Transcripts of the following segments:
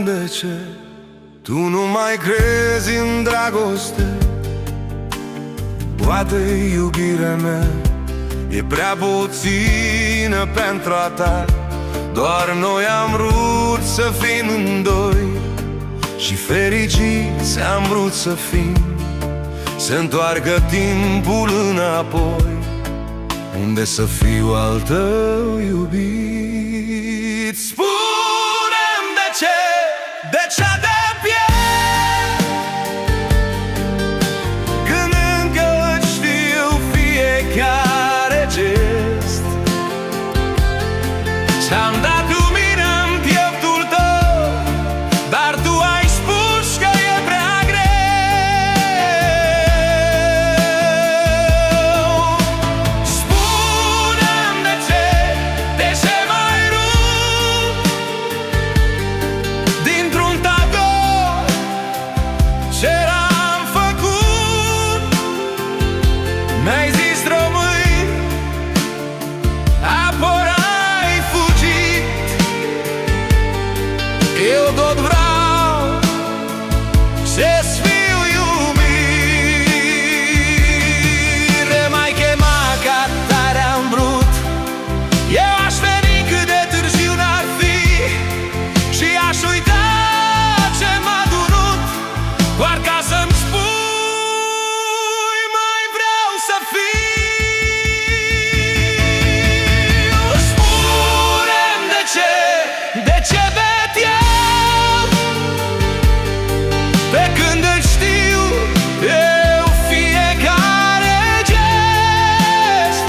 de ce tu nu mai crezi în dragoste. Poate iubirea mea e prea puțină pentru a ta. Doar noi am vrut să fim în doi și fericiți am vrut să fim. Să întoarcă timpul înapoi, unde să fiu al tău iubit. Spune-mi de ce de pierd, când încă știu fiecare gest. Ți-am dat lumină în pieptul tău, dar tu ai spus că e prea greu. Spune-mi de ce mai rup dintr-un tablou ce l-am făcut. Mi-ai zis rămâi, apoi ai fugit. Eu tot vreau să-ți fiu iubire. M-ai chemat ca tare am vrut, eu aș veni cât de târziu n-ar fi și aș uita ce m-a durut, doar ca să-mi spui mai vreau să fiu. Spune-mi de ce bet eu, pe când îți știu eu fiecare gest.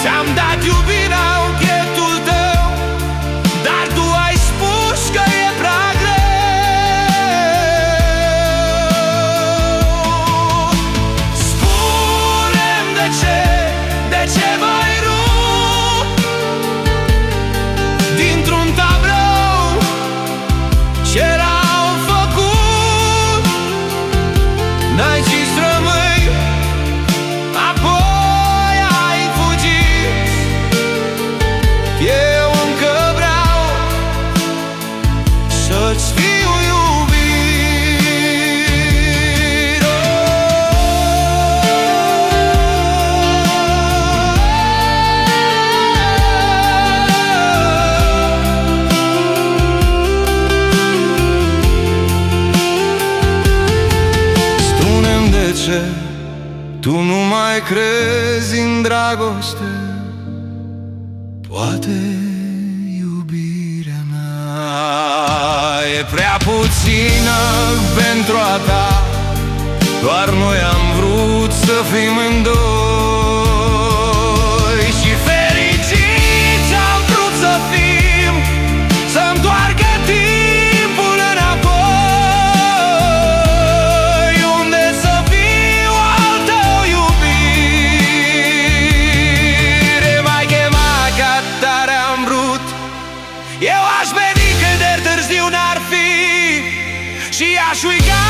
Ți-am dat iubirea în pieptul tău, dar tu ai spus că e prea greu. Spune-mi de ce mai rup dintr-un tablou ce l-am făcut. N-ai zis rămâi, apoi ai fugit. Eu încă vreau să-ți fiu iubit. Spune-mi de ce tu nu mai crezi în dragoste. Poate iubirea mea e prea puțină pentru a ta. Doar noi am vrut să fim în doi și fericiți am vrut să fim. Să întoarcă timpul înapoi, unde să fiu al tău iubire. M-ai chemat ca tare am vrut, eu aș veni cât de târziu n-ar fi și aș uita